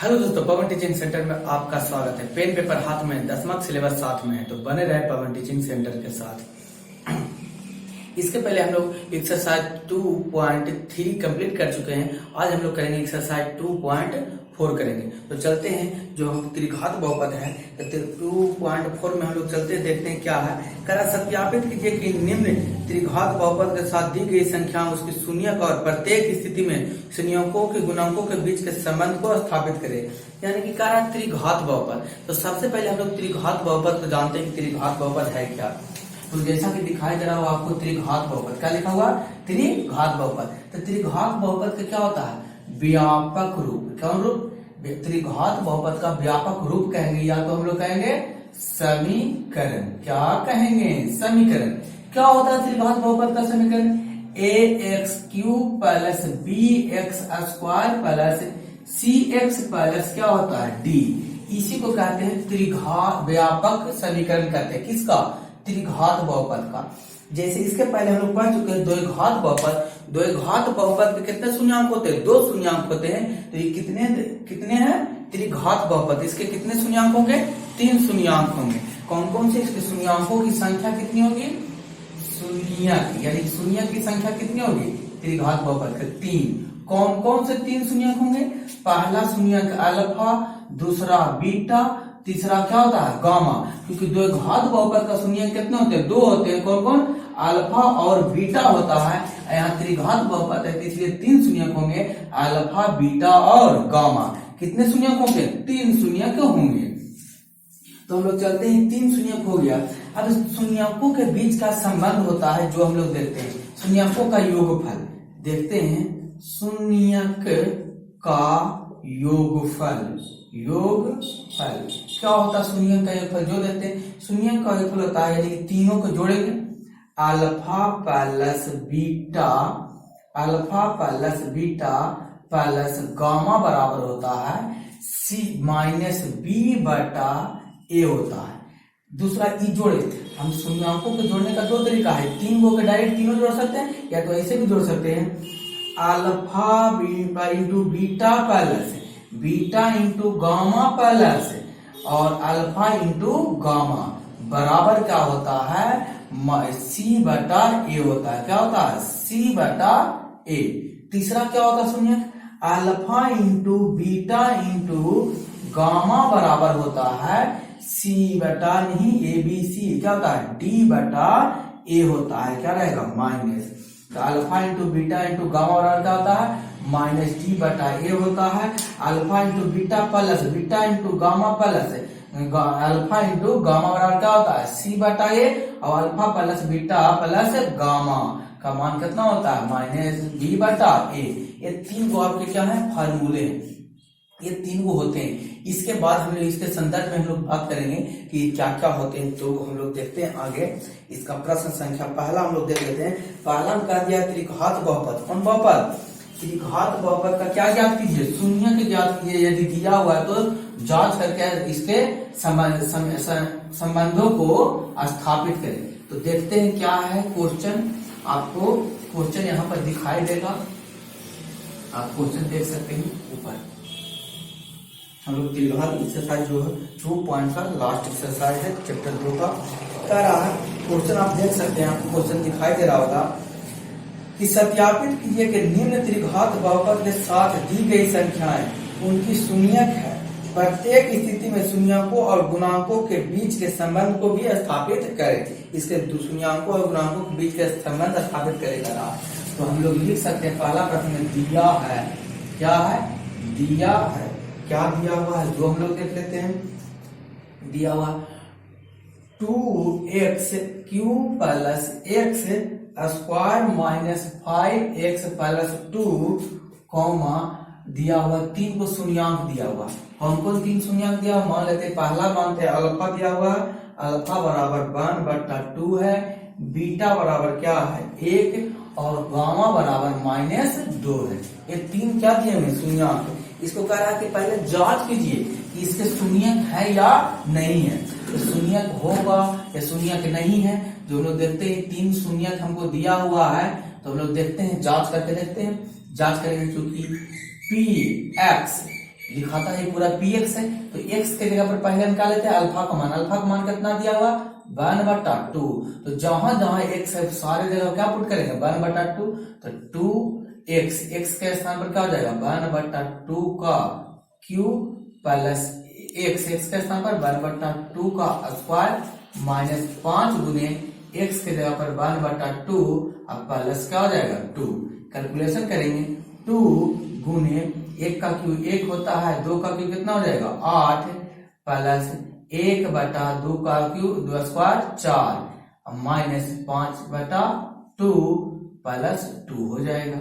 Hello दोस्तों, पवन teaching centre में आपका स्वागत है। पेन पेपर हाथ में, 10वां सिलेबस साथ में है, तो बने रहे पवन टीचिंग सेंटर के साथ। इसके पहले हम लोग एक्सरसाइज 2.3 कंप्लीट कर चुके हैं। आज हम लोग करेंगे एक्सरसाइज 2.4 करेंगे। तो चलते हैं, जो हम त्रिघात बहुपद है 2.4 में हम लोग चलते हैं, देखते हैं क्या है। करा सत्यापित कीजिए कि निम्न त्रिघात बहुपद के साथ दी गई संख्या उसकी शून्यक और प्रत्येक स्थिति में शून्यकों के गुणांकों के बीच के संबंध को स्थापित करें। यानी कि करा त्रिघात बहुपद। तो सबसे पहले हम लोग त्रिघात बहुपद को जानते हैं कि त्रिघात बहुपद है क्या। तो जैसा कि दिखाई दे रहा हो आपको त्रिघात बहुपद, क्या लिखा हुआ? त्रिघात बहुपद। तो त्रिघात बहुपद का क्या होता है? व्यापक रूप। कौन रूप? त्रिघात बहुपद का व्यापक रूप कहेंगे, या तो हम लोग कहेंगे समीकरण। क्या कहेंगे? समीकरण। क्या होता है त्रिघात बहुपद का समीकरण? ax³ plus bx² plus cx plus क्या होता है? d। इसी को कहते हैं त्रिघात व्यापक समीकरण कहते हैं। किसका? त्रिघात बहुपद का। जैसे इसके पहले हम लोग पढ़ चुके हैं द्विघात बहुपद। द्विघात बहुपद के कितने शून्यांक होते हैं? 2 शून्यांक होते हैं। तो ये कितने हैं? त्रिघात बहुपद। इसके कितने शून्यांक होंगे? 3 शून्यांक होंगे। कौन कौन से? इसके शून्यांकों की संख्या कितनी होगी? शून्यक, यानी शून्यक की संख्या कितनी होगी त्रिघात बहुपद के? 3। कौन कौन से 3 शून्यक होंगे? पहला शून्यक अल्फा, दूसरा बीटा, तीसरा क्या होता है? गामा। क्योंकि द्विघात बहुपद का शून्यक कितने होते हैं? 2 होते हैं। कौन कौन? अल्फा और बीटा होता है। यहाँ त्रिघात बहुपद है, इसलिए 3 शून्यक होंगे, अल्फा, बीटा और गामा। कितने शून्यक होंगे? 3 शून्यक होंगे। तो हम लोग चलते हैं, 3 शून्यक हो गया। अब शून्यकों के बीच का संबंध होता है जो हम लोग देखते हैं, शून्यकों का योगफल देखते हैं। शून्यक का योगफल। योगफल क्या होता है? शून्यक का योगफल जो देखते हैं, शून्यक का योगफल होता है, यानी तीनों को जोड़ेंगे, alpha plus beta, alpha plus beta plus gamma बराबर होता है सी माइनस बी बटा ए होता है। दूसरा ई जोड़े, हम शून्यकों को जोड़ने का 2 तरीका है। 3 को डायरेक्ट तीनों जोड़ सकते हैं, या तो ऐसे भी जोड़ सकते हैं, alpha into beta plus beta into gamma plus और अल्फा इंटू गामा बराबर क्या होता है? सी बटा ए होता है। क्या होता है? सी बटा ए। तीसरा क्या होता है शून्यक? Alpha into beta into gamma बराबर होता है सी बटा नहीं ए बी सी, क्या होता है? डी बटा ए होता है। क्या रहेगा? माइनस। तो alpha into beta into gamma बराबर क्या होता है? माइनस डी बटा ए होता है। Alpha into beta plus beta into gamma plus alpha into gamma बराबर क्या होता है? सी बटा ए, और alpha plus beta plus gamma का मान कितना होता है? माइनस डी बटा ए। ये 3 को आपके क्या है? फार्मूले हैं। ये 3 को होते हैं। इसके बाद हम लोग इसके संदर्भ में हम लोग बात करेंगे कि क्या क्या होते हैं। तो हम लोग देखते हैं आगे इसका प्रश्न संख्या पहला हम लोग देख लेते हैं। पहला हम कह दिया त्रिघात बहुपद। कौन बहुपद? त्रिघात बहुपद का क्या ज्ञात कीजिए? शून्य के ज्ञात कीजिए। यदि दिया हुआ है तो जांच करके इसके संबंधों को स्थापित करें। तो देखते हैं क्या है क्वेश्चन। आपको क्वेश्चन यहाँ पर दिखाई देगा, आप क्वेश्चन देख सकते हैं ऊपर। हम लोग त्रिघात एक्सरसाइज जो है 2 का लास्ट एक्सरसाइज है, चैप्टर 2 का कर रहा है। क्वेश्चन आप देख सकते हैं, आपको क्वेश्चन दिखाई दे रहा होगा कि सत्यापित कीजिए कि निम्न त्रिघात बहुपद के साथ दी गई संख्याएं उनकी शून्यक है। प्रत्येक स्थिति में शून्यकों और गुणांकों के बीच के संबंध को भी स्थापित करें। इसके शून्यकों और गुणांकों के बीच के संबंध स्थापित करेगा। तो हम लोग लिख सकते हैं, पहला प्रश्न दिया है। क्या है? दिया है। क्या दिया हुआ है जो हम लोग देख लेते हैं। दिया हुआ 2x³ plus x square minus 5x plus 2 comma दिया हुआ 3 को शून्यांक दिया हुआ। कौन कौन 3 शून्यांक दिया हुआ? मान लेते हैं, पहला मानते हैं अल्फा दिया हुआ, अल्फा बराबर 1 बटा 2 है, बीटा बराबर क्या है? 1, और गामा बराबर माइनस 2 है। ये 3 क्या दिए हुए? शून्यांक। इसको कह रहा है कि पहले जांच कीजिए कि इसके शून्यक है या नहीं है। तो शून्यक होगा या शून्यक नहीं है, जो हम लोग देखते हैं 3 शून्यक हमको दिया हुआ है। तो हम लोग देखते हैं, जांच करके देखते हैं। जांच करेंगे, क्योंकि पी एक्स दिखाता है पूरा पी एक्स है, तो एक्स के जगह पर पहले हम क्या लेते हैं अल्फा का मान। अल्फा का मान कितना दिया हुआ 1/2। तो जहां जहां एक्स है सारे जगह क्या पुट करेंगे 1/2, तो 2x, एक्स के स्थान पर क्या हो जाएगा 1/2 का क्यूब प्लस एक्स के स्थान पर 1/2 का स्क्वायर माइनस 5 गुने एक्स के जगह पर 1/2 अब प्लस क्या हो जाएगा 2। कैलकुलेशन करेंगे 2 गुने 1 का क्यू 1 होता है, 2 का क्यू कितना हो जाएगा 8 प्लस 1/2 का क्यू 2 स्क्वायर 4 माइनस 5/2 प्लस 2 हो जाएगा।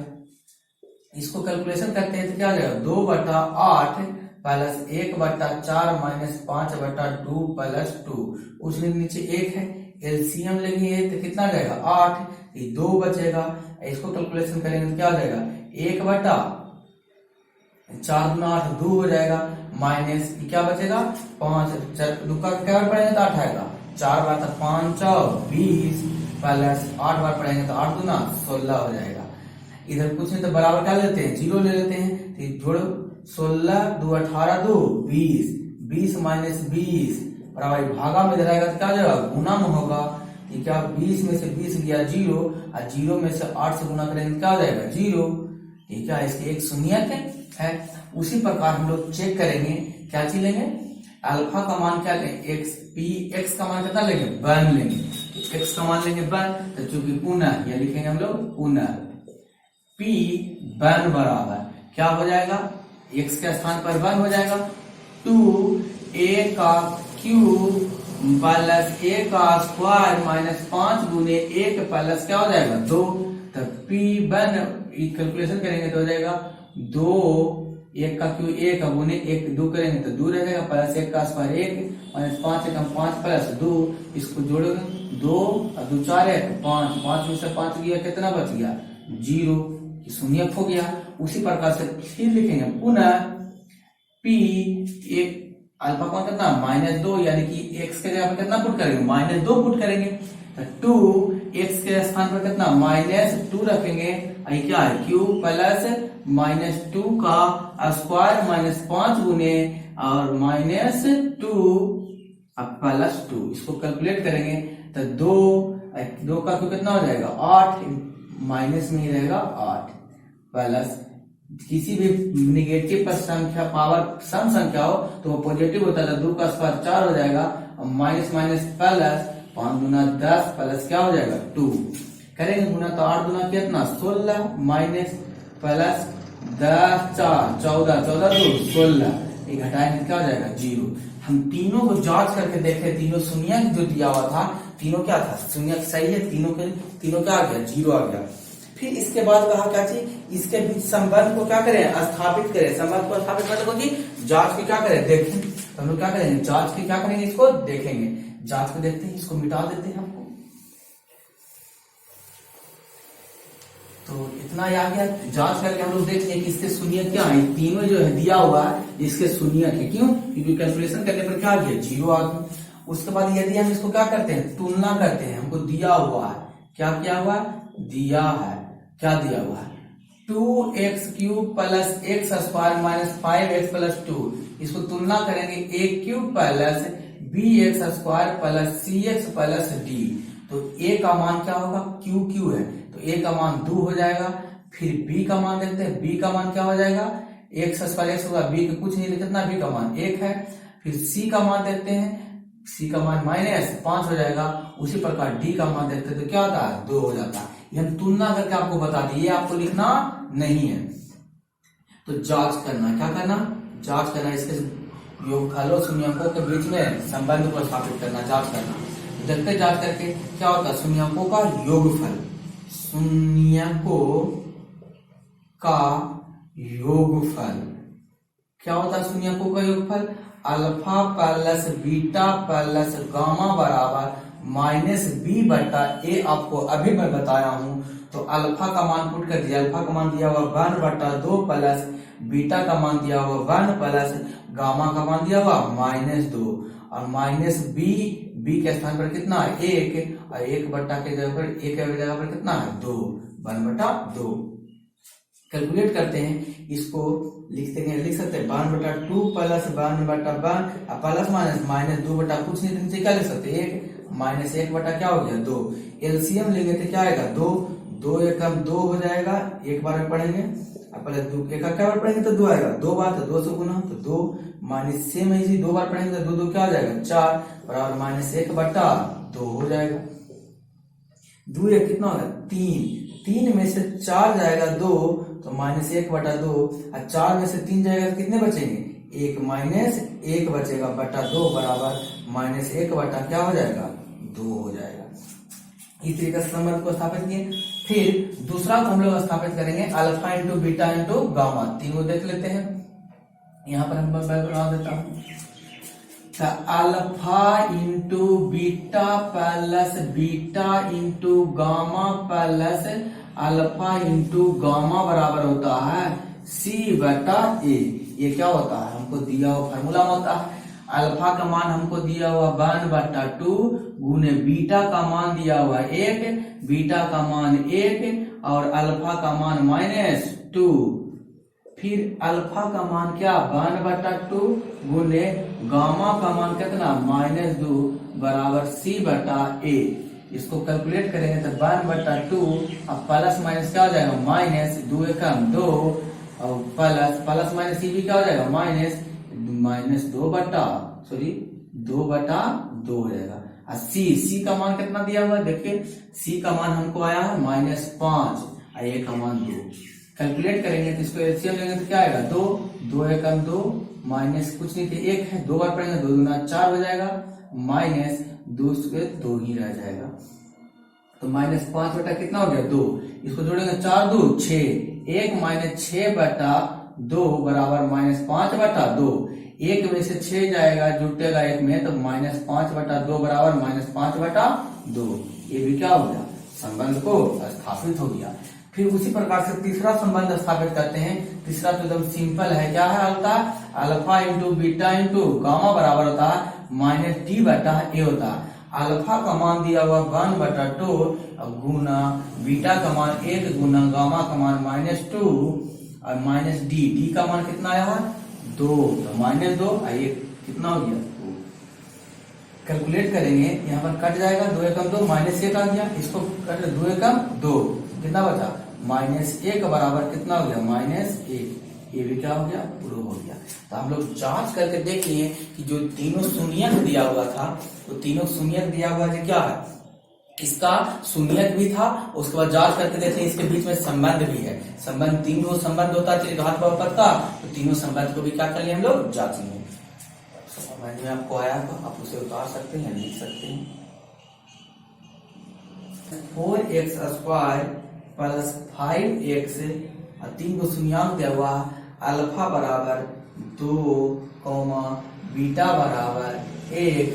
इसको कैलकुलेशन करते हैं तो क्या हो जाएगा 2/8 प्लस 1/4 माइनस 5/2 प्लस 2। उसमें नीचे 1 है, एलसीएम लेंगे तो कितना आ जाएगा 8, ये 2 बचेगा। इसको कैलकुलेशन करेंगे तो क्या हो जाएगा 1/4 गुना 8 2 हो जाएगा, माइनस क्या बचेगा 5, 2 का क्या बार पढ़ेंगे तो 8 आएगा, 4 बार तो 5 20 प्लस 8 बार पढ़ेंगे तो 8 गुना 16 हो जाएगा। इधर कुछ नहीं तो बराबर क्या लेते हैं 0 ले लेते हैं, तो जोड़ो 16 2 18 2 20, 20 माइनस 20 बराबर भागा में रहेगा तो क्या हो जाएगा गुना में होगा। ये क्या 20 में से 20 गया 0 और 0 में से 8 से गुना करेंगे तो क्या हो जाएगा 0। ये क्या इसकी एक शून्यक है। उसी प्रकार हम लोग चेक करेंगे, क्या चीज लेंगे अल्फा का मान क्या लेंगे एक्स, पी एक्स का मान कितना लेंगे 1 लेंगे, तो एक्स का मान लेंगे 1, तो चूंकि पुनः ये लिखेंगे हम लोग पुनः पी 1 बराबर क्या हो जाएगा एक्स के स्थान पर 1 हो जाएगा 2a का क्यूब प्लस a का स्क्वायर माइनस 5 गुने 1 प्लस क्या हो जाएगा 2। तो p1 कैलकुलेशन करेंगे तो हो जाएगा 2 1 का क्यूब 1 गुने 1 2 करेंगे तो 2 रहेगा प्लस 1 का स्क्वायर 1 माइनस 5 एकम 5 प्लस 2, इसको जोड़ोगे 2 और 2 4 है 5, 5 में से 5 गया कितना बच गया 0, शून्य हो गया। उसी प्रकार से फिर लिखेंगे पुनः p एक अल्फा का कितना -2 यानी कि x के जगह पर कितना पुट करेंगे -2 पुट करेंगे, तो 2 x के स्थान पर कितना -2 रखेंगे, आई क्या है q प्लस -2 का स्क्वायर माइनस 5 गुने और -2 अब प्लस 2, इसको कैलकुलेट करेंगे तो 2 का क्यू कितना हो जाएगा 8, माइनस में ही रहेगा 8 प्लस किसी भी निगेटिव पर संख्या पावर सम संख्या हो तो वो पॉजिटिव होता है, 2 का स्क्वायर 4 हो जाएगा और माइनस माइनस प्लस 5 गुना 10 प्लस क्या हो जाएगा 2 करेंगे गुना तो 8 गुना कितना 16 माइनस प्लस 10 4 14 14 2 16, ये घटाएंगे क्या हो जाएगा 0। हम तीनों को जांच करके देखे, तीनों शून्य जो दिया हुआ था तीनों क्या था शून्य सही है, तीनों क्या आ गया 0 आ गया। फिर इसके बाद कहा क्या चीज इसके बीच संबंध को क्या करें स्थापित करें, संबंध को स्थापित करने को जी जांच की क्या करें देखें, तो हम लोग क्या करेंगे जांच की क्या करेंगे इसको देखेंगे, जांच को देखते हैं, इसको मिटा देते हैं हमको। तो इतना ही आ गया, जांच करके हम लोग देखते हैं कि इसके शून्य क्या है, तीनों जो है दिया हुआ है इसके शून्य है, क्यों क्योंकि कैलकुलेशन करने पर क्या आ गया 0 आ गया। उसके बाद यदि हम इसको क्या करते हैं तुलना करते हैं, हमको दिया हुआ है क्या किया हुआ दिया है क्या दिया हुआ है 2x cube plus x square minus 5x plus 2, इसको तुलना करेंगे a cube plus bx square plus cx plus d, तो a का मान क्या होगा q है तो a का मान 2 हो जाएगा। फिर b का मान देखते हैं, b का मान क्या हो जाएगा x स्क्वायर x होगा, b का कुछ नहीं कितना b का मान 1 है। फिर c का मान देखते हैं, c का मान -5 हो जाएगा। उसी प्रकार d का मान देखते हैं तो क्या होता है 2 हो जाता है। ये हम तुलना करके आपको बता दिए, आपको लिखना नहीं है। तो जांच करना क्या करना जांच करना इसके योगफलों शून्यकों के बीच में संबंध को स्थापित करना, जांच करना। देखते जांच करके क्या होता है शून्यकों का योगफल, शून्यकों का योगफल क्या होता है शून्यकों का योगफल alpha plus beta plus gamma बराबर -b/a। आपको अभी मैं बताया हूं, तो अल्फा का मान पुट कर दिया, अल्फा का मान दिया हुआ 1/2 प्लस बीटा का मान दिया हुआ 1 प्लस गामा का मान दिया हुआ -2 और माइनस b के स्थान पर कितना है 1 और 1 के जगह पर कितना है 2 1/2। कैलकुलेट करते हैं इसको लिख सकते हैं 52/2 प्लस 52/52 प्लस माइनस माइनस 2 बटा कुछ नहीं, नीचे क्या लिख सकते हैं 1 माइनस 1 बटा क्या हो गया 2। एलसीएम लेंगे तो क्या आएगा 2, 2 एकम 2 हो जाएगा, एक बार में पढ़ेंगे अब पहले 2 एक बार पढ़ेंगे तो 2 आएगा, 2 बार तो 2 से गुना तो 2 माइनस सेम है जी, 2 बार पढ़ेंगे तो 2 2 क्या हो जाएगा 4 बराबर माइनस 1 बटा 2 हो जाएगा। 2 एक कितना होगा 3, 3 में से 4 जाएगा 2 तो माइनस 1 बटा 2 और 4 में से 3 जाएगा तो कितने बचेंगे 1 माइनस 1 बचेगा बटा 2 बराबर माइनस 1 बटा क्या हो जाएगा 2 हो जाएगा। इस तरीके से संबंध को स्थापित किए। फिर दूसरा को हम लोग स्थापित करेंगे alpha into beta into gamma, तीनों देख लेते हैं। यहाँ पर हम बना देता हूं alpha into beta plus beta into gamma plus alpha into gamma बराबर होता है सी बटा ए। ये क्या होता है हमको दिया हुआ फार्मूला होता है, अल्फा का मान हमको दिया हुआ 1/2 गुने बीटा का मान दिया हुआ 1, बीटा का मान 1 और अल्फा का मान -2, फिर अल्फा का मान क्या 1/2 गुने गामा का मान कितना -2 बराबर सी बटा ए। इसको कैलकुलेट करेंगे तो 1/2 अब प्लस माइनस क्या हो जाएगा -2 एकम 2 और प्लस माइनस सी भी क्या हो जाएगा -2 बटा 2 हो जाएगा। और सी का मान कितना दिया हुआ है देखिए, सी का मान हमको आया है -5 और ए का मान 2। कैलकुलेट करेंगे तो इसको एलसीएम लेंगे तो क्या आएगा 2, 2 एकम 2 माइनस कुछ नहीं थे 1 है, 2 बार पढ़ेंगे 2 दूना 4 हो जाएगा माइनस 2 से 2 ही रह जाएगा तो -5 बटा कितना हो गया 2, इसको जोड़ेंगे 4 2 6, 1 माइनस 6 बटा 2 बराबर -5 बटा 2, 1 में से 6 जाएगा जुटेगा 1 में तो -5 बटा 2 बराबर -5 बटा 2। ये भी क्या हो गया संबंध को स्थापित हो गया। फिर उसी प्रकार से तीसरा संबंध स्थापित करते हैं। तीसरा तो एकदम सिंपल है, क्या है होता है alpha into beta into gamma बराबर होता है -d बटा ए होता है। अल्फा का मान दिया हुआ 1/2 गुना बीटा का मान 1 गुना गामा का मान -2 और -d का मान कितना आया है 2 तो -2 और ये कितना हो गया 2। कैलकुलेट करेंगे यहाँ पर कट जाएगा 2 एकम 2 -1 आ गया, इसको कट 2 एकम 2 कितना बचा -1 बराबर कितना हो गया -1। ये भी क्या हो गया प्रूव हो गया। तो हम लोग जांच करके देख लिए कि जो तीनों शून्यक दिया हुआ था तो तीनों शून्यक दिया हुआ जो क्या है इसका शून्यक भी था, उसके बाद जांच करके देखें इसके बीच में संबंध भी है। संबंध तीनों संबंध होता है घात बहुपद का, तो तीनों संबंध को भी क्या कर लिए हम लोग जांच लिए। समझ में आपको आया तो आप उसे उतार सकते हैं लिख सकते हैं 4x² प्लस 5x और 3 को शून्यांक दिया हुआ अल्फा बराबर 2, बीटा बराबर 1,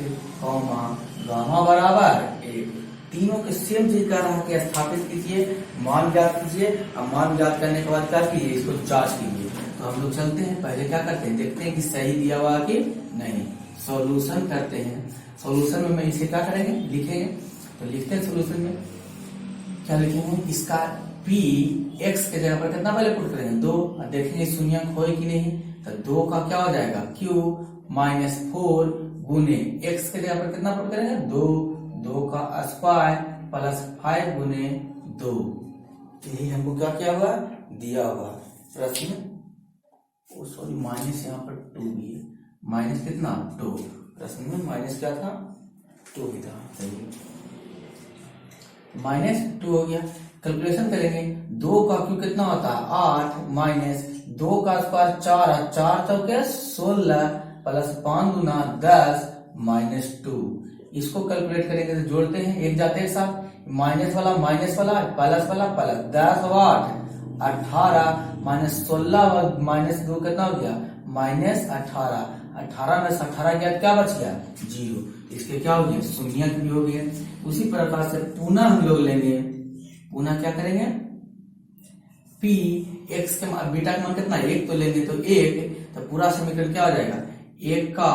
गामा बराबर 1। तीनों के सेम चीज कर रहा है कि स्थापित कीजिए, मान ज्ञात कीजिए और मान ज्ञात करने के बाद क्या कीजिए इसको जांच कीजिए। तो हम लोग चलते हैं, पहले क्या करते हैं देखते हैं कि सही दिया हुआ कि नहीं। सॉल्यूशन करते हैं, सॉल्यूशन में मैं इसे क्या करेंगे लिखेंगे, तो लिखते हैं सॉल्यूशन में क्या लिखेंगे इसका p x के जगह पर कितना पहले पुट करेंगे 2 और देखेंगे शून्यक होए कि नहीं, तो 2 का क्या हो जाएगा q -4 गुने x के जगह पर कितना पुट करेंगे 2 का स्क्वायर प्लस 5 गुने 2। यही हमको क्या किया हुआ दिया हुआ प्रश्न, सॉरी माइनस यहाँ पर 2 भी है, माइनस कितना 2, प्रश्न में माइनस क्या था 2 ही था, -2 हो गया। कैलकुलेशन करेंगे 2 का क्यू कितना होता है 8 माइनस 2 का स्क्वायर 4 4 16 प्लस 5 गुना 10 -2। इसको कैलकुलेट करेंगे तो जोड़ते हैं एक जाते एक साथ, माइनस वाला प्लस 10 और 8 18 -16 और -2 कितना हो गया -18, 18 में से 18 गया क्या बच गया 0, इसके क्या हो गया शून्यक भी हो गया। उसी प्रकार से पुनः हम लोग लेंगे, पुनः क्या करेंगे p x के बीटा का मान कितना 1 तो लेंगे तो 1, तो पूरा समीकरण क्या हो जाएगा 1 का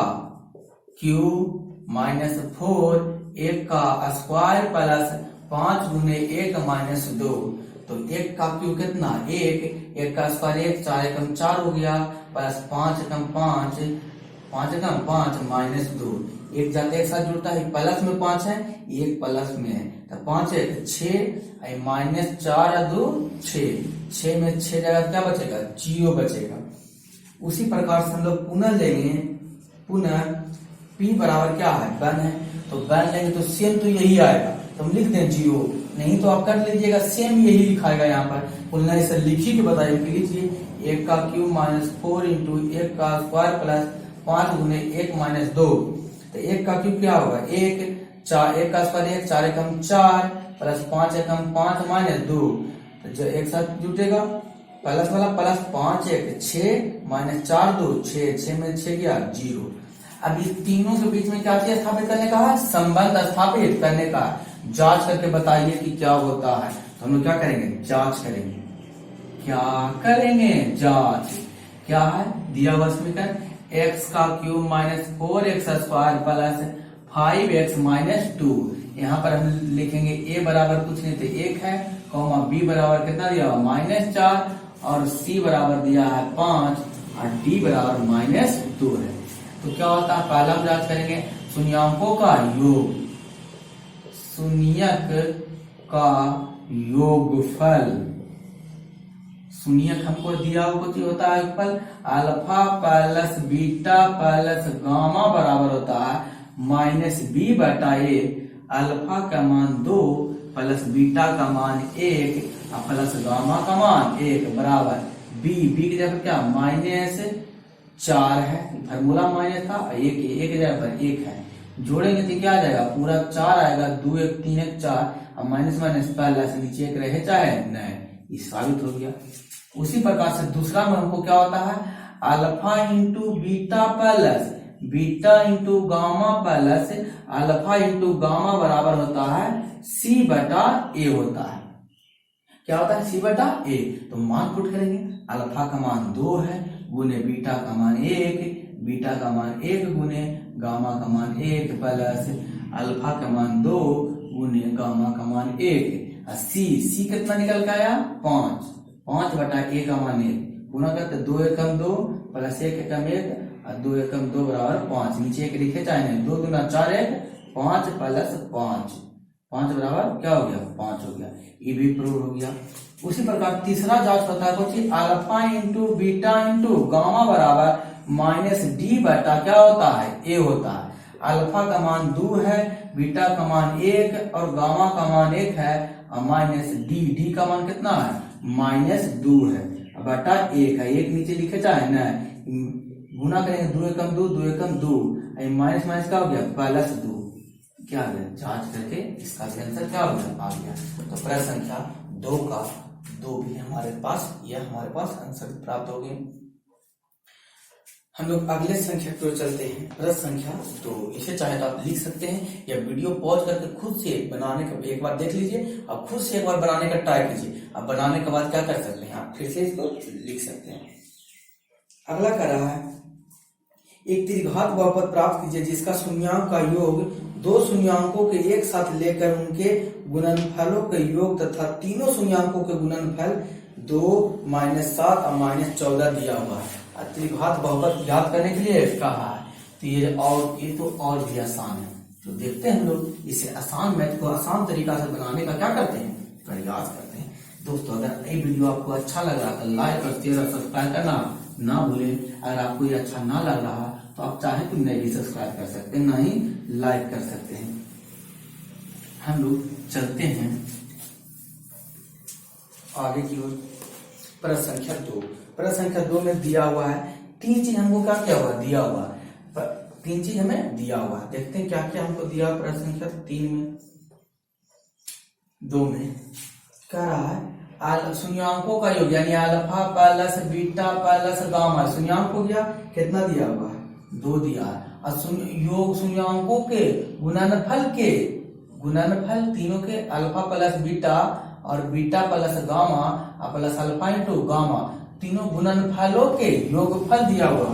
क्यूब -4 1 का स्क्वायर प्लस 5 गुने 1 -2, तो एक का क्यूब कितना, एक का स्क्वायर एक, 4 एकम 4 हो गया, प्लस 5 एकम 5, 5 एकम 5 माइनस 2, एक जाते एक साथ जुड़ता है, प्लस में 5 है, एक प्लस में है, तो 5 एक 6 माइनस 4 2 6 में 6 जगह क्या बचेगा, 0 बचेगा। उसी प्रकार से हम लोग पुनः लेंगे, पुनः p बराबर क्या है, 1 है, तो 1 लेंगे तो सेम तो यही आएगा, तो हम लिख दें 0, नहीं तो आप कर लीजिएगा, सेम यही लिखाएगा यहाँ पर, पुनः इसे लिखी के बताइए, लीजिए 1 का क्यूब माइनस 4 इंटू 1 का स्क्वायर प्लस 5 गुने 1 माइनस 2, तो 1 का क्यूब क्या होगा, 1 का स्क्वायर 1, 4 एकम 4 प्लस 5 एकम 5 माइनस 2, तो जो एक साथ जुटेगा प्लस वाला, प्लस 5 1 6 माइनस 4 2 6 में 6 गया 0। अब इस तीनों के बीच में क्या चीज स्थापित करने का है, संबंध स्थापित करने का, जांच करके बताइए कि क्या होता है। तो हम लोग क्या करेंगे, जांच करेंगे, क्या करेंगे, जांच। क्या है दिया हुआ समीकरण, x का cube minus 4x square plus 5x minus 2, यहाँ पर हम लिखेंगे a बराबर कुछ नहीं तो 1 है, कॉमा b बराबर कितना दिया हुआ -4, और c बराबर दिया है 5, और d बराबर -2 है। तो क्या होता है, पहला हम जांच करेंगे शून्यांकों का योग, शून्यक का योगफल, शून्यक हमको दिया हुआ कुछ होता है योगफल, alpha plus beta plus gamma बराबर होता है माइनस बी बटा ए, अल्फा का मान 2 प्लस बीटा का मान 1 और प्लस गामा का मान 1 बराबर बी की जगह क्या -4 है, फार्मूला माइनस था, एक जगह पर 1 है, जोड़ेंगे तो क्या आ जाएगा, पूरा 4 आएगा, 2 1 3 1 4, अब माइनस माइनस प्लस नीचे एक रहे चाहे नहीं, ये साबित हो गया। उसी प्रकार से दूसरा में हमको क्या होता है, alpha into beta plus beta into gamma plus alpha into gamma बराबर होता है सी बटा ए होता है। क्या होता है, सी बटा ए। तो मान पुट करेंगे, अल्फा का मान 2 है गुने बीटा का मान 1, बीटा का मान 1 गुने गामा का मान 1 प्लस अल्फा का मान 2 गुने गामा का मान 1, और सी कितना निकल के आया 5 बटा ए का मान 1, गुना करते 2 एकम 2 प्लस 1 एकम 1 और 2 एकम 2 बराबर 5, नीचे एक लिखे चाहे 2 दूना 4 1 5 प्लस 5 बराबर क्या हो गया 5 हो गया, ये भी प्रूव हो गया। उसी प्रकार तीसरा जांच होता है कुछ, alpha into beta into gamma बराबर माइनस डी बटा क्या होता है ए होता है। अल्फा का मान 2 है, बीटा का मान 1 और गामा का मान 1 है, और माइनस डी का मान कितना है -2 है, बटा 1 है, 1 नीचे लिखे चाहे ना, गुना करेंगे 2 एकम 2 2 एकम 2, माइनस माइनस क्या हो गया +2, क्या आ गया, जांच करके इसका आंसर क्या हो गया आ गया। तो प्रश्न संख्या 2 का 2 भी हमारे पास, यह हमारे पास आंसर प्राप्त हो गए। हम लोग अगले संख्या की ओर चलते हैं, प्रश्न संख्या 2। इसे चाहे तो आप लिख सकते हैं या वीडियो पॉज करके खुद से बनाने का एक बार देख लीजिए और खुद से एक बार बनाने का ट्राई कीजिए। अब बनाने के बाद क्या कर सकते हैं, आप फिर से इसको लिख सकते हैं। अगला कर रहा है, एक त्रिघात बहुपद प्राप्त कीजिए जिसका शून्यांक का योग 2 शून्यांकों के एक साथ लेकर उनके गुणनफलों के योग तथा तीनों शून्यांकों के गुणनफल 2 -7 और -14 दिया हुआ है। त्रिघात बहुपद याद करने के लिए कहा है, तो ये तो और भी आसान है। तो देखते हैं हम लोग इसे आसान मैथ को आसान तरीका से बनाने का क्या करते हैं, प्रयास करते हैं। दोस्तों अगर ये वीडियो आपको अच्छा लग रहा तो लाइक और शेयर और सब्सक्राइब करना ना भूलें। अगर आपको ये अच्छा ना लग रहा तो आप चाहे तो नहीं भी सब्सक्राइब कर सकते हैं, ना ही लाइक कर सकते हैं। हम लोग चलते हैं आगे की ओर। प्रश्न संख्या 2, प्रश्न संख्या 2 में दिया हुआ है 3 चीज हमको क्या क्या हुआ दिया हुआ है, 3 चीज हमें दिया हुआ है। देखते हैं क्या क्या हमको दिया प्रश्न संख्या 3 में। 2 में कह रहा है शून्यांकों का योग यानी alpha plus beta plus gamma, शून्यांक हो गया कितना दिया हुआ है 2 दिया है, और योग शून्यांकों के गुणनफल तीनों के अल्फा प्लस बीटा और बीटा प्लस गामा और प्लस अल्फा इंटू गामा तीनों गुणनफलों के योगफल दिया हुआ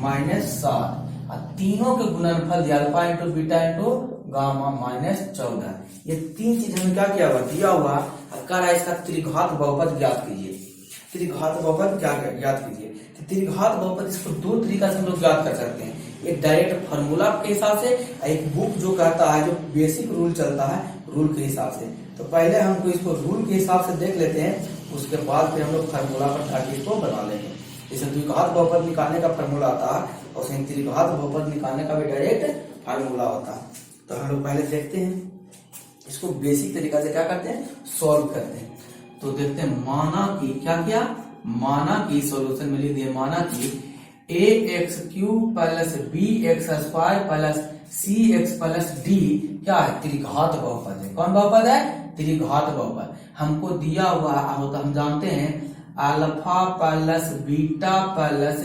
-7 और तीनों के गुणनफल दिया alpha into beta into gamma minus 14। ये तीन चीज हमें क्या किया हुआ, दिया हुआ और कह रहा है इसका त्रिघात बहुपद ज्ञात कीजिए। त्रिघात बहुपद क्या ज्ञात कीजिए, तो त्रिघात बहुपद इसको दो तरीका से हम लोग ज्ञात कर सकते हैं, एक डायरेक्ट फार्मूला के हिसाब से, एक बुक जो कहता है, जो बेसिक रूल चलता है रूल के हिसाब से। तो पहले हमको इसको रूल के हिसाब से देख लेते हैं, उसके बाद फिर हम लोग फार्मूला पर जाके इसको बना लेंगे। जैसे द्विघात बहुपद निकालने का फार्मूला आता है और उसमें त्रिघात बहुपद निकालने का भी डायरेक्ट फार्मूला होता है। तो हम लोग पहले देखते हैं इसको बेसिक तरीका से क्या करते हैं, सॉल्व करते हैं। तो देखते हैं, माना कि क्या किया, माना कि सॉल्यूशन में लिख दिए, माना कि ax³ plus bx² plus cx plus d क्या है, त्रिघात बहुपद है। कौन बहुपद है, त्रिघात बहुपद। हमको दिया हुआ होता, हम जानते हैं alpha plus beta plus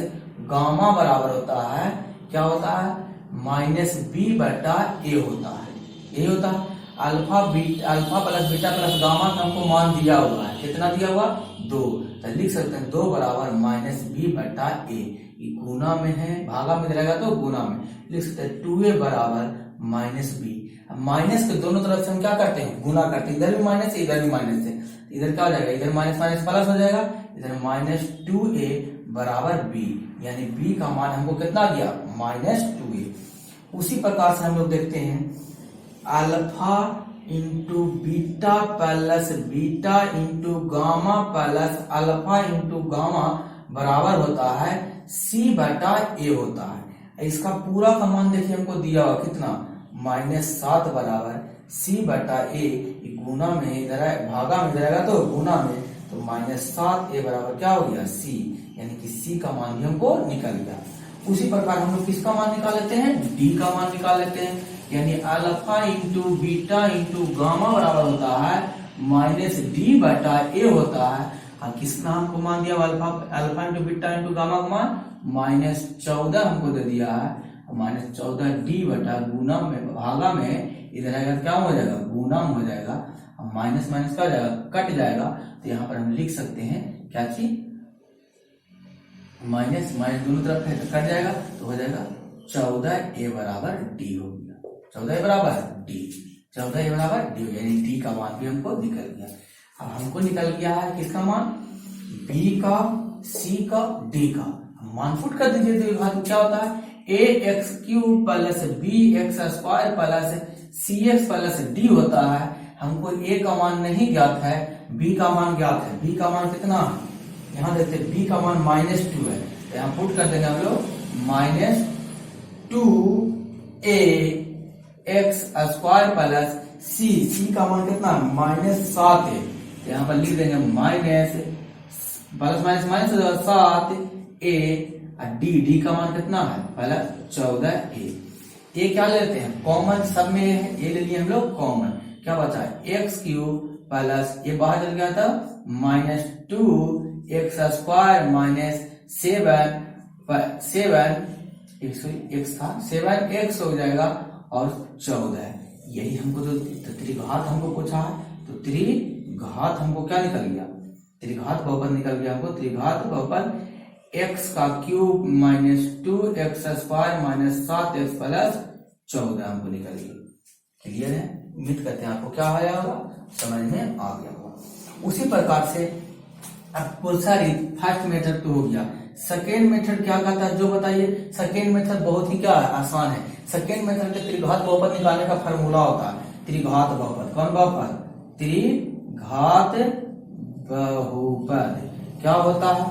gamma बराबर होता है, क्या होता है, -b बटा a होता है। यही होता है alpha plus beta plus gamma का हमको मान दिया हुआ है, कितना दिया हुआ, 2। तो लिख सकते हैं 2 बराबर -b बटा a। गुना में है, भागा में रहेगा तो गुना में लिख सकते हैं 2a बराबर -b। माइनस के दोनों तरफ से हम क्या करते हैं, गुना करते हैं, इधर भी माइनस है इधर भी माइनस है, इधर क्या हो जाएगा, इधर माइनस माइनस प्लस हो जाएगा, इधर -2a बराबर b, यानी b का मान हमको कितना दिया, -2a। उसी प्रकार से हम लोग देखते हैं alpha into beta plus beta into gamma plus alpha into gamma बराबर होता है c बटा a होता है। इसका पूरा का मान देखिए हमको दिया हुआ कितना, -7 बराबर c बटा a। गुना में इधर भागा में जाएगा तो गुना में, तो -7a बराबर क्या हो गया, c, यानी कि c का मान भी हमको निकल गया। उसी प्रकार हम लोग किसका मान निकाल लेते हैं, d का मान निकाल लेते हैं, यानी alpha into beta into gamma बराबर होता है -d बटा a होता है। और किसका हमको मान दिया, alpha into beta into gamma का मान -14 हमको दे दिया है, -14d बटा गुना में भागा में इधर आएगा क्या हो जाएगा, गुना में हो जाएगा, माइनस माइनस क्या हो जाएगा, कट जाएगा। तो यहाँ पर हम लिख सकते हैं क्या चीज, माइनस माइनस दोनों तरफ है तो कट जाएगा, तो हो जाएगा 14a बराबर d हो गया, 14a बराबर d, 14a बराबर d, यानी d का मान भी हमको निकल गया। अब हमको निकल गया है किसका मान, b का, c का, d का। मान पुट कर दीजिए, तो क्या होता है, ax³ plus bx² plus cx plus d होता है। हमको a का मान नहीं ज्ञात है, b का मान ज्ञात है। b का मान कितना है, यहाँ देखते हैं b का मान -2 है, तो यहाँ पुट कर देंगे हम लोग -2ax² प्लस c का मान कितना, -7 है, तो यहाँ पर लिख देंगे minus plus minus minus 7a, D का मान कितना है, प्लस 14a। ये क्या लेते हैं, कॉमन, सब में ये ले लिए हम लोग कॉमन, क्या बचा है, x³ प्लस ये बाहर चल गया था -2x² माइनस 7x हो जाएगा और 14। यही हमको तो त्रिघात हमको पूछा है, तो त्रिघात हमको क्या निकल गया, त्रिघात बहुपद निकल गया हमको, त्रिघात बहुपद x का cube -2x² minus 7x plus 14 हमको निकल गया। क्लियर है, उम्मीद करते हैं आपको क्या आया होगा, समझ में आ गया होगा। उसी प्रकार से अब सारी फर्स्ट मेथड तो हो गया, सेकेंड मेथड क्या कहता है जो बताइए। सेकेंड मेथड बहुत ही क्या आसान है। सेकेंड मेथड के त्रिघात बहुपद निकालने का फॉर्मूला होता है त्रिघात बहुपद। कौन बहुपद, त्रिघात बहुपद क्या होता है,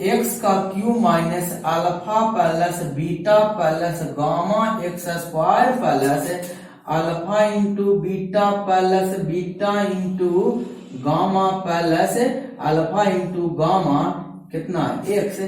x का cube minus alpha plus beta plus gamma x² plus alpha into beta plus beta into gamma plus alpha into gamma कितना x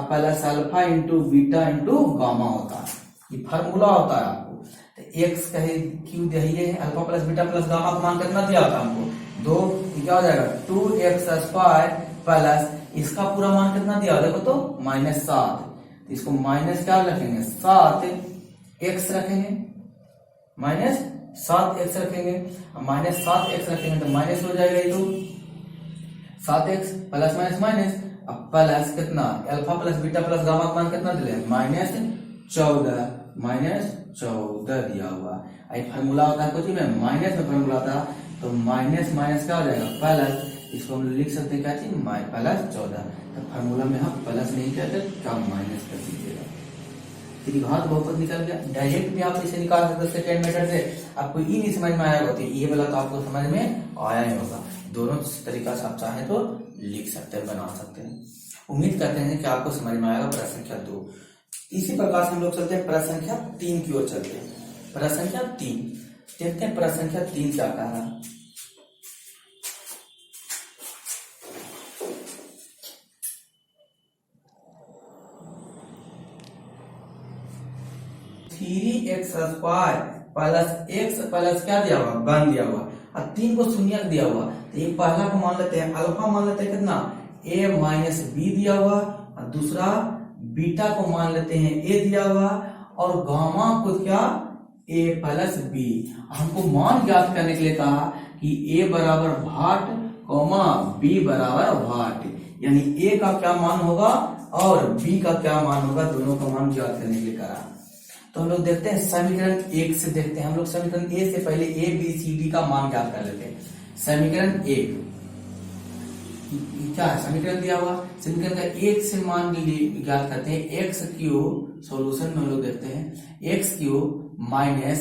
plus alpha into beta into gamma होता है। ये फार्मूला होता है आपको। तो x कहे क्यू दिए alpha plus beta plus gamma का मान कितना दिया होता है हमको 2, क्या हो जाएगा 2x² प्लस इसका पूरा मान कितना दिया देखो तो -7, तो इसको माइनस क्या रखेंगे 7x रखेंगे, -7x रखेंगे, -7x रखेंगे तो माइनस हो जाएगा ये, तो 7x प्लस माइनस माइनस, अब प्लस कितना alpha plus beta plus gamma का मान कितना दिले -14 14 दिया हुआ। फार्मूला होता है कुछ में माइनस में फार्मूला था, तो माइनस माइनस क्या हो जाएगा प्लस, इसको हम लिख सकते हैं क्या चीज प्लस 14। तो फार्मूला में हम प्लस नहीं कहते, कम माइनस कर दीजिएगा। घात बहुपद निकल गया। डायरेक्ट भी आप इसे निकाल सकते सेकेंड मेथड से। आपको ये नहीं समझ में आया होती, ये वाला तो आपको समझ में आया ही होगा। दोनों तरीका से आप चाहे तो लिख सकते हैं, बना सकते हैं। उम्मीद करते हैं कि आपको समझ में आएगा प्रश्न संख्या 2। इसी प्रकार से हम लोग चलते हैं प्रश्न संख्या 3 की ओर चलते हैं। प्रश्न संख्या 3 देखते हैं, प्रश्न संख्या 3 क्या कह रहा है। Three x square plus x plus क्या दिया हुआ 1 दिया हुआ, और 3 को शून्य दिया हुआ। तो ये पहला को मान लेते हैं अल्फा, मान लेते हैं कितना a माइनस बी दिया हुआ, और दूसरा बीटा को मान लेते हैं a दिया हुआ, और गामा को क्या a प्लस बी। हमको मान ज्ञात करने के लिए कहा कि a बराबर भाट कॉमा b बराबर भाट, यानी a का क्या मान होगा और b का क्या मान होगा, दोनों का मान ज्ञात करने के लिए कहा। तो हम लोग देखते हैं समीकरण 1 से देखते हैं। हम लोग समीकरण ए से पहले ए बी सी डी का मान ज्ञात कर लेते हैं। समीकरण 1 क्या है, समीकरण दिया हुआ, समीकरण का 1 से मान ज्ञात करते हैं। एक्स क्यूब सोल्यूशन में हम लोग देखते हैं x cube minus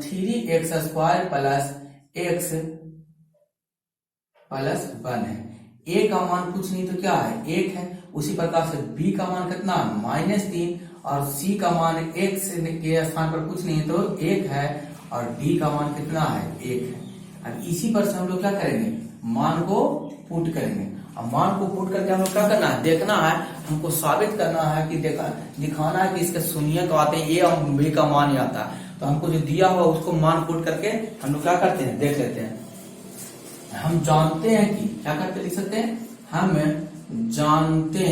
3 x square plus x plus 1 है। ए का मान कुछ नहीं तो क्या है 1 है। उसी प्रकार से बी का मान कितना -3, और सी का मान x के स्थान पर कुछ नहीं तो 1 है, और d का मान कितना है 1 है। अब इसी पर से हम लोग क्या करेंगे, मान को पुट करेंगे। अब मान को पुट करके हम लोग क्या करना है, देखना है, हमको साबित करना है कि दिखाना है कि इसके शून्य तो आते हैं, ए और बी का मान ही आता है। तो हमको जो दिया हुआ उसको मान पुट करके हम लोग क्या करते हैं, देख लेते हैं। हम जानते हैं कि क्या करके लिख सकते हैं, हम जानते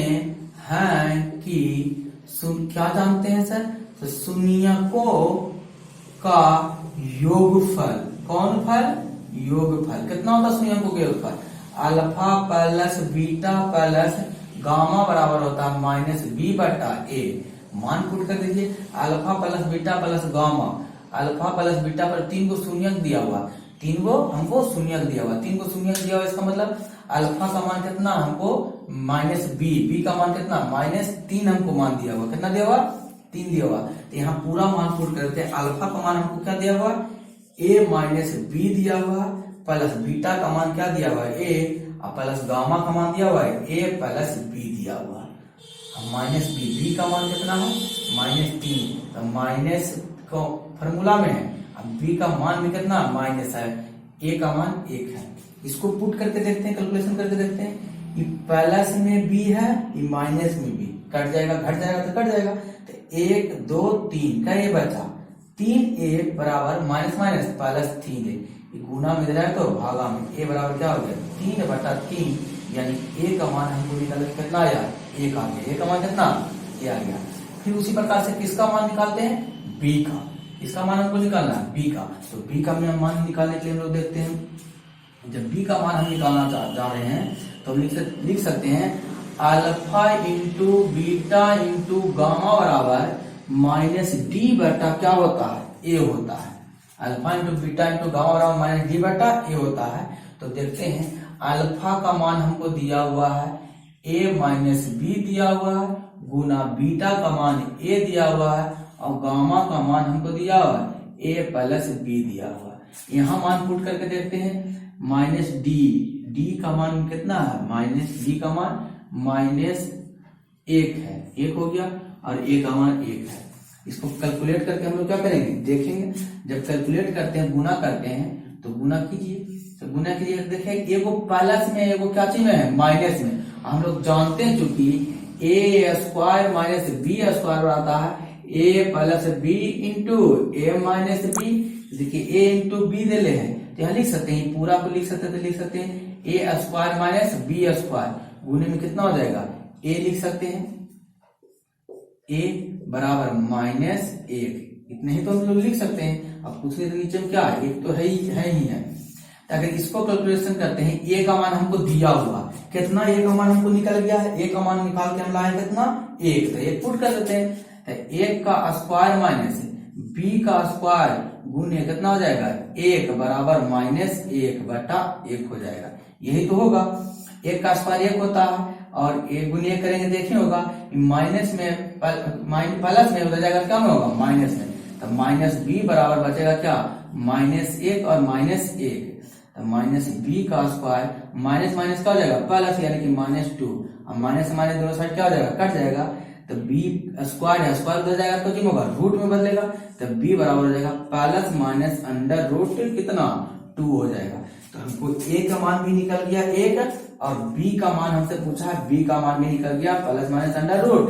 हैं कि क्या जानते हैं सर, तो शून्यकों का योगफल, कौन फल, योगफल कितना होता है शून्यकों का योगफल, alpha plus beta plus gamma बराबर होता है माइनस बी बटा ए। मान पुट कर दीजिए, alpha plus beta plus gamma, alpha plus beta पर 3 को शून्य दिया हुआ, 3 को हमको शून्य दिया हुआ, 3 को शून्य दिया हुआ, इसका मतलब अल्फा का मान कितना हमको माइनस बी, बी का मान कितना -3 हमको मान दिया हुआ, कितना दिया हुआ 3 दिया हुआ। तो यहाँ पूरा मान पुट करते हैं। अल्फा का मान हमको क्या दिया हुआ a माइनस बी दिया हुआ, प्लस बीटा का मान क्या दिया हुआ a, और प्लस गामा का मान दिया हुआ है a प्लस बी दिया हुआ। माइनस बी, बी का मान कितना है -3, तो माइनस को फॉर्मूला में है, अब बी का मान भी कितना माइनस है, a का मान 1 है। इसको पुट करके देखते हैं, कैलकुलेशन करके देखते हैं। ये प्लस में बी है, ये माइनस में बी, कट जाएगा घट जाएगा तो कट जाएगा। तो 1 2 3 का ये बचा, 3a बराबर माइनस माइनस प्लस 3a, ये गुना में रहा है तो भागा में, a बराबर क्या हो गया 3/3, यानी a का मान हमको निकाल कितना आया 1 आ गया। a का मान कितना ये आ गया। फिर उसी प्रकार से किसका मान निकालते हैं, b का, इसका मान हमको निकालना है b का। तो b का मान निकालने के लिए हम लोग देखते हैं, जब b का मान हम निकालना जा रहे हैं तो हम लिख सकते हैं alpha into beta into gamma बराबर माइनस डी बटा क्या होता है a होता है। Alpha into beta into gamma बराबर माइनस डी बटा a होता है। तो देखते हैं अल्फा का मान हमको दिया हुआ है a माइनस बी दिया हुआ है, गुना बीटा का मान a दिया हुआ है, और गामा का मान हमको दिया हुआ है a प्लस बी दिया हुआ है। यहाँ मान पुट करके देखते हैं, माइनस डी, डी का मान कितना है माइनस डी का मान -1 है, 1 हो गया, और a का मान 1 है। इसको कैलकुलेट करके हम लोग क्या करेंगे देखेंगे। जब कैलकुलेट करते हैं, गुना करते हैं, तो गुना कीजिए, तो गुना कीजिए, देखिए एगो प्लस में एगो क्या चीज में है माइनस में। हम लोग जानते हैं चूंकि a square minus B square आता है a plus B into A minus B. देखिए a इंटू बी दे ले हैं, तो यहाँ लिख सकते हैं, पूरा को लिख सकते हैं, तो लिख सकते हैं a square minus B square, गुने में कितना हो जाएगा a लिख सकते हैं, a बराबर -1, इतने ही तो हम लोग लिख सकते हैं। अब पूछने तो नीचे में क्या है, एक तो है ही है। अगर इसको कैलकुलेशन करते हैं, a का मान हमको दिया हुआ कितना, a का मान हमको निकल गया है, a का मान निकाल के हम लाए कितना 1, तो 1 पुट कर देते हैं। है 1 का स्क्वायर माइनस b का स्क्वायर गुने कितना हो जाएगा 1 बराबर माइनस 1/1 हो जाएगा। यही तो होगा, 1 का स्क्वायर 1 होता है और 1 गुने 1 करेंगे देखिए होगा माइनस में प्लस में उधर जाएगा क्या में होगा माइनस में, तो माइनस b बराबर बचेगा क्या -1 और -1, तो माइनस बी का स्क्वायर माइनस माइनस क्या हो जाएगा प्लस यानी कि -2 और माइनस माइनस दोनों साइड क्या हो जाएगा कट जाएगा, तो बी स्क्वायर है स्क्वायर उधर जाएगा तो क्या होगा रूट में बदलेगा, तो बी बराबर हो जाएगा प्लस माइनस अंडर रूट कितना 2 हो जाएगा। तो हमको ए का मान भी निकल गया 1 और बी का मान हमसे पूछा है, बी का मान भी निकल गया प्लस माइनस अंडर रूट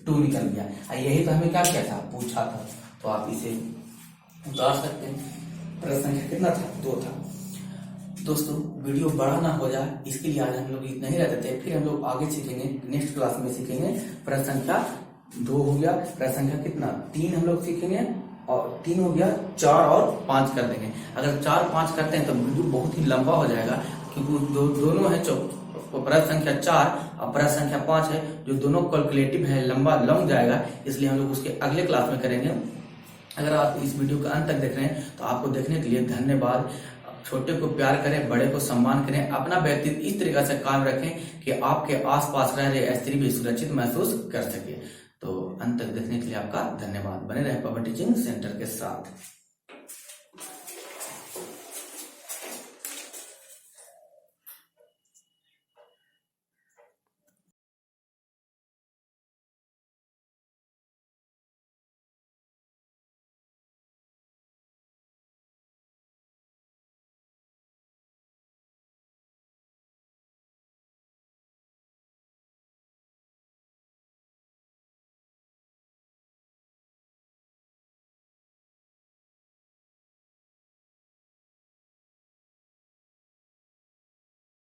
2 निकल गया। यही तो हमें क्या किया था पूछा था, तो आप इसे उतार सकते हैं। प्रश्न संख्या कितना था 2 था। दोस्तों वीडियो बड़ा ना हो जाए इसके लिए आज हम लोग इतना ही रहते थे, फिर हम लोग आगे सीखेंगे नेक्स्ट क्लास में सीखेंगे प्रश्न संख्या 2 हो गया, प्रश्न संख्या कितना 3 हम लोग सीखेंगे और 3 हो गया 4 और 5 कर देंगे। अगर 4-5 करते हैं तो वीडियो बहुत ही लंबा हो जाएगा क्योंकि दोनों है प्रश्न संख्या 4 और प्रश्न संख्या 5 है जो दोनों कैलकुलेटिव है, लंबा लंग जाएगा, इसलिए हम लोग उसके अगले क्लास में करेंगे। अगर आप इस वीडियो का अंत तक देख रहे हैं तो आपको देखने के लिए धन्यवाद। छोटे को प्यार करें, बड़े को सम्मान करें, अपना व्यक्तित्व इस तरीके से कायम रखें कि आपके आसपास रह रहे स्त्री भी सुरक्षित महसूस कर सके। तो अंत तक देखने के लिए आपका धन्यवाद। बने रहे पवन टीचिंग सेंटर के साथ।